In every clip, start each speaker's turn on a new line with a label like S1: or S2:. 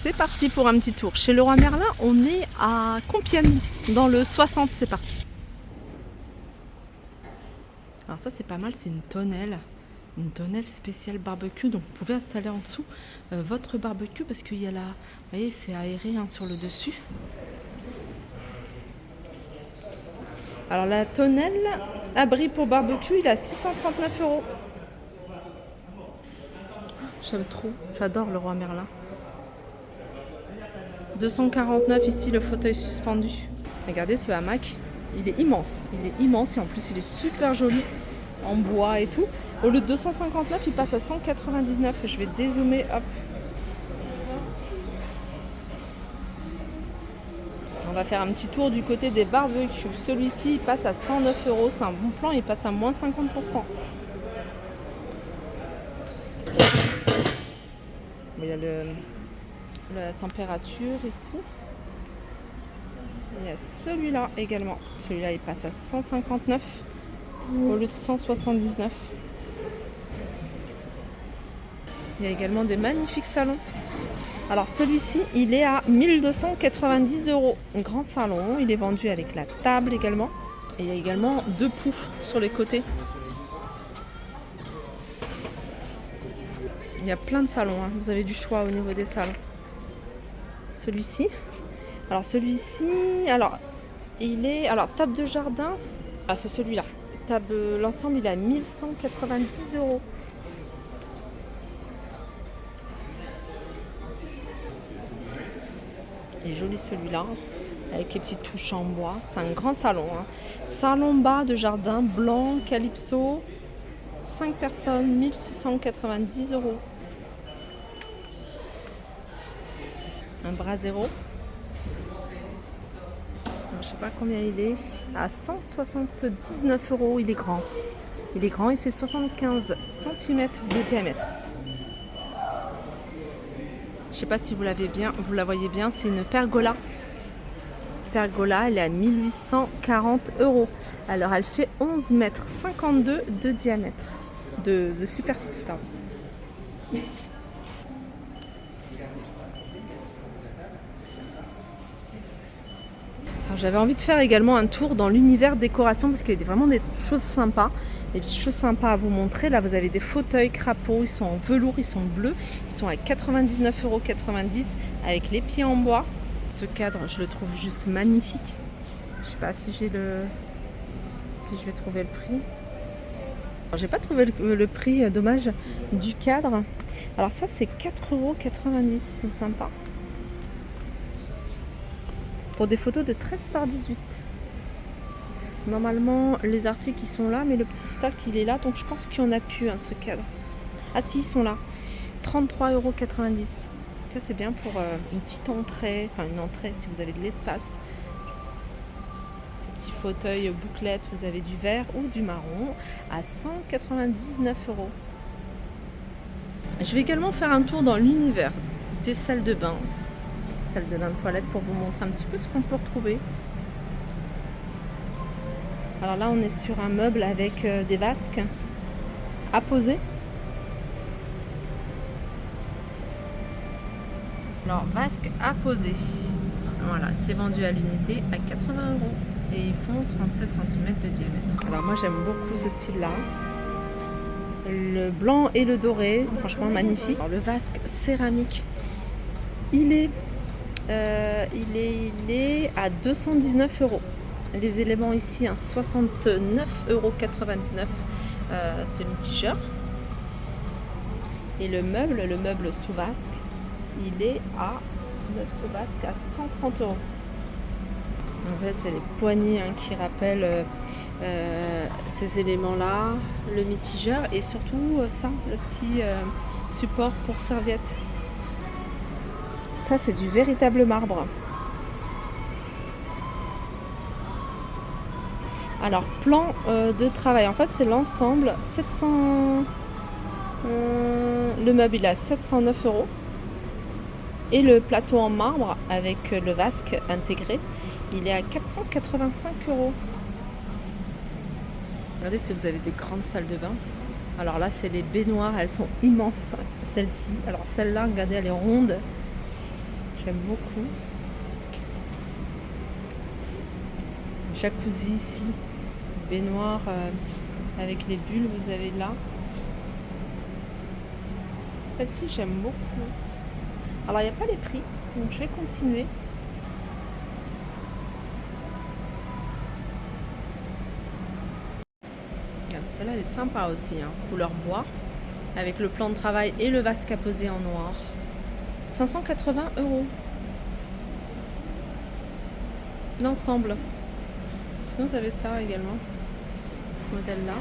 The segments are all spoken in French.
S1: C'est parti pour un petit tour. Chez Leroy Merlin, on est à Compiègne, dans le 60, c'est parti. Alors ça c'est pas mal, c'est une tonnelle spéciale barbecue. Donc vous pouvez installer en dessous votre barbecue parce qu'il y a la... Vous voyez, c'est aéré sur le dessus. Alors la tonnelle, abri pour barbecue, il est à 639 €. J'aime trop, j'adore Leroy Merlin. 249 ici le fauteuil suspendu. Regardez ce hamac, il est immense et en plus il est super joli en bois et tout. Au lieu de 259, il passe à 199. Je vais dézoomer, hop. On va faire un petit tour du côté des barbecues. Celui-ci il passe à 109 €, c'est un bon plan, il passe à moins 50%. Il y a la température ici. Il y a celui-là également. Celui-là il passe à 159 au lieu de 179. Il y a également des magnifiques salons. Alors celui-ci il est à 1290 €. Un grand salon, il est vendu avec la table également. Et il y a également 2 poux sur les côtés. Il y a plein de salons, hein. Vous avez du choix au niveau des salons. Celui-ci, il est... Alors, table de jardin, c'est celui-là. L'ensemble, il est à 1190 €. Il est joli celui-là, avec les petites touches en bois. C'est un grand salon, hein. Salon bas de jardin, blanc, calypso, 5 personnes, 1690 €. Un Brasero. Je sais pas combien il est. À 179 €. Il est grand. Il fait 75 cm de diamètre. Je sais pas si vous la voyez bien, c'est une pergola. Pergola, elle est à 1840 €. Alors elle fait 11,52 m de diamètre. De superficie, pardon. J'avais envie de faire également un tour dans l'univers décoration parce qu'il y a vraiment des choses sympas, des petites choses sympas à vous montrer. Là, vous avez des fauteuils crapauds, ils sont en velours, ils sont bleus, ils sont à 99,90 € avec les pieds en bois. Ce cadre, je le trouve juste magnifique. Je sais pas si je vais trouver le prix. J'ai pas trouvé le prix, dommage, du cadre. Alors ça, c'est 4,90 €, ils sont sympas. Pour des photos de 13 par 18. Normalement, les articles ils sont là, mais le petit stock il est là, donc je pense qu'il y en a plus, hein, ce cadre. Ah si, ils sont là. 33,90 €. Ça c'est bien pour une petite entrée, enfin une entrée si vous avez de l'espace. Ces petits fauteuils bouclettes, vous avez du vert ou du marron à 199 €. Je vais également faire un tour dans l'univers des salles de bain. Salle de bain de toilette pour vous montrer un petit peu ce qu'on peut retrouver. Alors là on est sur un meuble avec des vasques à poser. Alors vasque à poser, voilà, c'est vendu à l'unité à 80 € et ils font 37 cm de diamètre. Alors moi j'aime beaucoup ce style là, le blanc et le doré, franchement magnifique. Alors, le vasque céramique, il est à 219 €. Les éléments ici, 69,99 € semi-tigeur. Et le meuble sous vasque, il est à 130 €. En fait, il y a les poignées qui rappellent ces éléments-là, le mitigeur et surtout ça, le petit support pour serviette. Ça, c'est du véritable marbre. Alors, plan de travail. En fait, c'est l'ensemble. 700. Le meuble, il est à 709 €. Et le plateau en marbre avec le vasque intégré, il est à 485 €. Regardez si vous avez des grandes salles de bain. Alors là, c'est les baignoires. Elles sont immenses, celles-ci. Alors celle-là, regardez, elle est ronde. J'aime beaucoup. Jacuzzi ici, baignoire avec les bulles, vous avez là. Celle-ci, j'aime beaucoup. Alors, il n'y a pas les prix, donc je vais continuer. Regarde, celle-là, elle est sympa aussi, hein. Couleur bois, avec le plan de travail et le vasque à poser en noir. 580 €. L'ensemble. Sinon, vous avez ça également, ce modèle-là.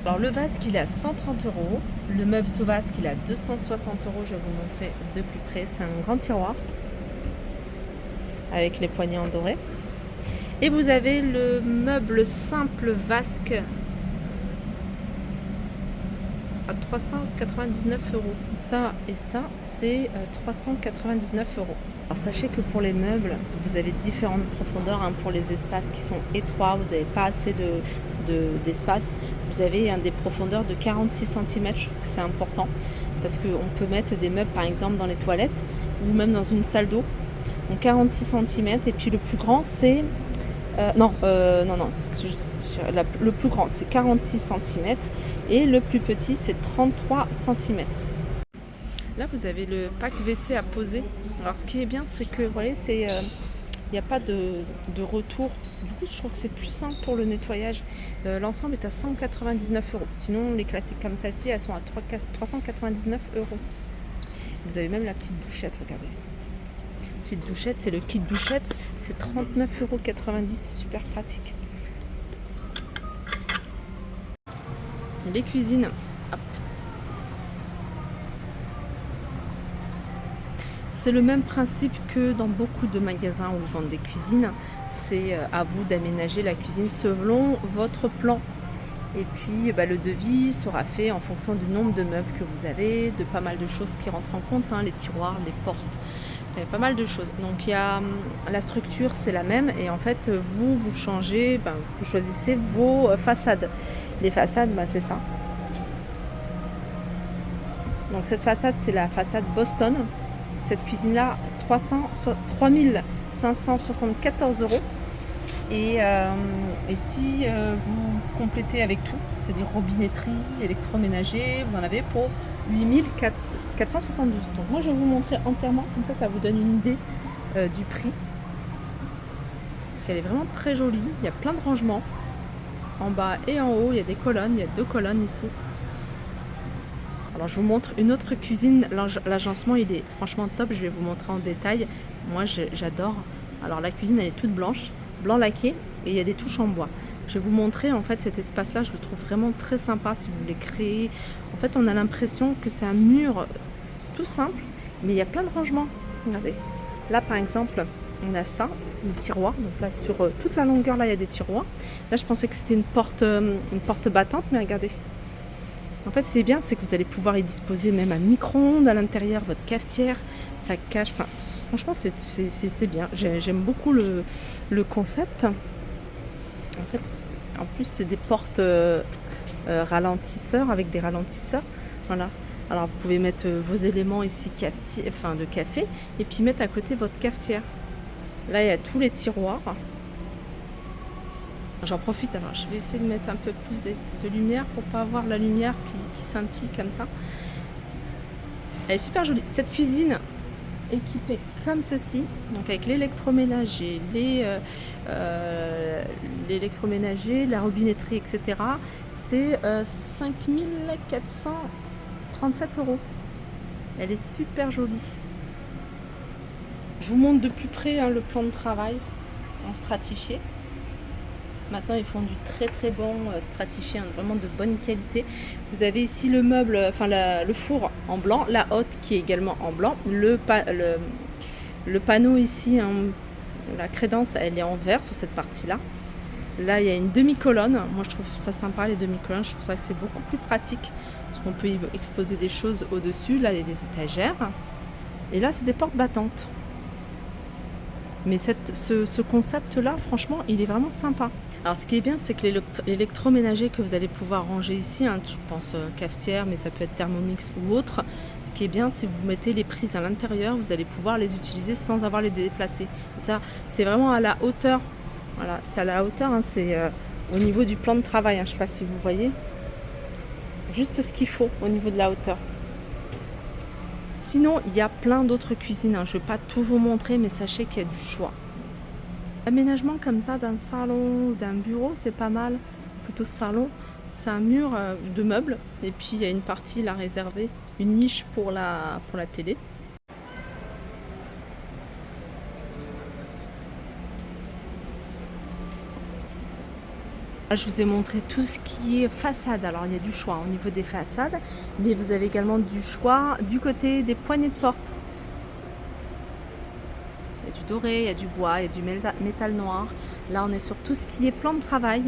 S1: Alors, le vasque, il est à 130 €. Le meuble sous vasque, il est à 260 €. Je vais vous montrer de plus près. C'est un grand tiroir avec les poignées en doré. Et vous avez le meuble simple vasque à 399 €. Ça et ça, c'est 399 €. Alors, sachez que pour les meubles, vous avez différentes profondeurs, hein. Pour les espaces qui sont étroits, vous n'avez pas assez d'espace. Vous avez des profondeurs de 46 cm. Je trouve que c'est important parce qu'on peut mettre des meubles par exemple dans les toilettes ou même dans une salle d'eau. Donc 46 cm. Et puis le plus grand c'est non, le plus grand c'est 46 cm et le plus petit c'est 33 cm. Là vous avez le pack WC à poser. Alors ce qui est bien c'est que vous voyez, c'est il n'y a pas de retour. Du coup, je trouve que c'est plus simple pour le nettoyage. L'ensemble est à 199 €. Sinon, les classiques comme celle-ci, elles sont à 399 €. Vous avez même la petite douchette, regardez. Petite douchette, c'est le kit douchette. C'est 39,90 €. C'est super pratique. Les cuisines. Hop. C'est le même principe que dans beaucoup de magasins où ils vendent des cuisines. C'est à vous d'aménager la cuisine selon votre plan. Et puis le devis sera fait en fonction du nombre de meubles que vous avez, de pas mal de choses qui rentrent en compte, hein, les tiroirs, les portes, il y a pas mal de choses. Donc il y a la structure, c'est la même et en fait vous changez, vous choisissez vos façades. Les façades, c'est ça. Donc cette façade, c'est la façade Boston. Cette cuisine-là, 3574 €. Et si vous complétez avec tout, c'est-à-dire robinetterie, électroménager, vous en avez pour 8472 €. Donc moi, je vais vous montrer entièrement, comme ça vous donne une idée du prix. Parce qu'elle est vraiment très jolie. Il y a plein de rangements en bas et en haut. Il y a des colonnes, il y a 2 colonnes ici. Alors je vous montre une autre cuisine, l'agencement il est franchement top, je vais vous montrer en détail, moi j'adore. Alors la cuisine elle est toute blanche, blanc laqué et il y a des touches en bois. Je vais vous montrer en fait cet espace là, je le trouve vraiment très sympa si vous voulez créer. En fait on a l'impression que c'est un mur tout simple mais il y a plein de rangements, regardez. Là par exemple on a ça, une tiroir, donc là sur toute la longueur là il y a des tiroirs. Là je pensais que c'était une porte battante mais regardez. En fait, c'est bien, c'est que vous allez pouvoir y disposer même un micro-ondes à l'intérieur, votre cafetière, ça cache. Enfin, franchement, c'est bien. J'aime beaucoup le concept. En fait, en plus, c'est des portes ralentisseurs avec des ralentisseurs. Voilà. Alors, vous pouvez mettre vos éléments ici de café et puis mettre à côté votre cafetière. Là, il y a tous les tiroirs. J'en profite, alors je vais essayer de mettre un peu plus de lumière pour pas avoir la lumière qui scintille comme ça. Elle est super jolie. Cette cuisine équipée comme ceci, donc avec l'électroménager, l'électroménager, la robinetterie, etc. C'est 5437 €. Elle est super jolie. Je vous montre de plus près le plan de travail en stratifié. Maintenant, ils font du très très bon stratifié, vraiment de bonne qualité. Vous avez ici le meuble, le four en blanc, la hotte qui est également en blanc. Le panneau ici, la crédence, elle est en vert sur cette partie-là. Là, il y a une demi-colonne. Moi, je trouve ça sympa, les demi-colonnes. Je trouve ça que c'est beaucoup plus pratique parce qu'on peut y exposer des choses au-dessus. Là, il y a des étagères. Et là, c'est des portes battantes. Mais ce concept-là, franchement, il est vraiment sympa. Alors ce qui est bien, c'est que l'électroménager que vous allez pouvoir ranger ici, hein, je pense cafetière, mais ça peut être Thermomix ou autre. Ce qui est bien, c'est que vous mettez les prises à l'intérieur, vous allez pouvoir les utiliser sans avoir les déplacer. Et ça, c'est vraiment à la hauteur. Voilà, c'est à la hauteur, hein, c'est au niveau du plan de travail. Hein, je ne sais pas si vous voyez. Juste ce qu'il faut au niveau de la hauteur. Sinon, il y a plein d'autres cuisines. Hein. Je ne vais pas tout vous montrer, mais sachez qu'il y a du choix. L'aménagement comme ça d'un salon ou d'un bureau, c'est pas mal. Plutôt salon, c'est un mur de meubles. Et puis, il y a une partie là réservée, une niche pour la télé. Je vous ai montré tout ce qui est façade. Alors il y a du choix au niveau des façades, mais vous avez également du choix du côté des poignées de porte. Il y a du doré, il y a du bois, il y a du métal noir. Là on est sur tout ce qui est plan de travail.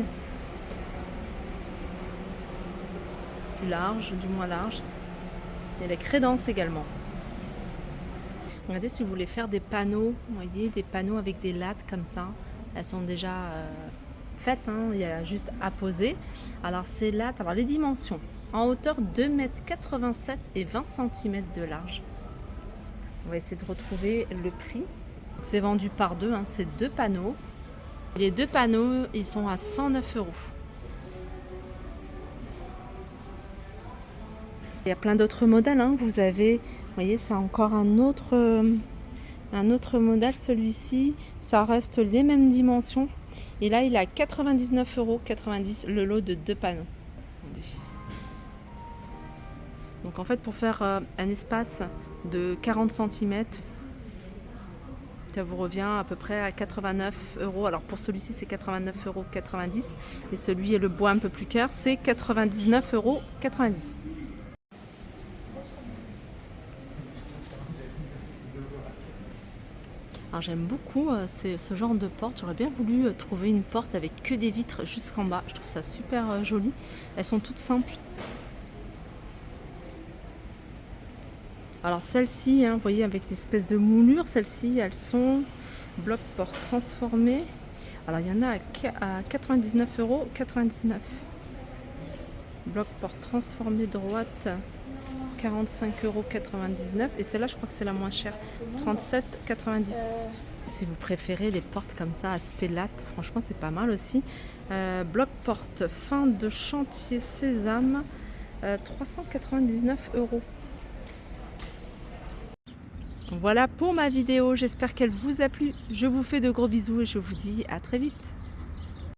S1: Du large, du moins large. Il y a les crédences également. Regardez si vous voulez faire des panneaux, vous voyez, des panneaux avec des lattes comme ça. Elles sont déjà faites, hein, il y a juste à poser. Alors ces lattes, alors les dimensions, en hauteur 2,87 m et 20 cm de large. On va essayer de retrouver le prix. C'est vendu par deux, hein, c'est deux panneaux. Et les deux panneaux, ils sont à 109 €. Il y a plein d'autres modèles, hein. Vous avez, vous voyez, c'est encore un autre modèle. Celui-ci, ça reste les mêmes dimensions. Et là, il est à 99,90 € le lot de deux panneaux. Donc en fait, pour faire un espace de 40 cm, ça vous revient à peu près à 89 €. Alors pour celui-ci, c'est 89,90 € et celui et le bois un peu plus clair, c'est 99,90 €. Alors j'aime beaucoup ce genre de porte. J'aurais bien voulu trouver une porte avec que des vitres jusqu'en bas. Je trouve ça super joli. Elles sont toutes simples. Alors celles-ci, hein, vous voyez, avec l'espèce de moulure, celles-ci, elles sont bloc-porte transformé. Alors il y en a à 99,99 €. Bloc-porte transformé droite, 45,99 € et celle-là je crois que c'est la moins chère, 37,90 €. Si vous préférez les portes comme ça, aspect latte, franchement c'est pas mal aussi. Bloc-porte fin de chantier sésame, 399 €. Voilà pour ma vidéo, j'espère qu'elle vous a plu. Je vous fais de gros bisous et je vous dis à très vite.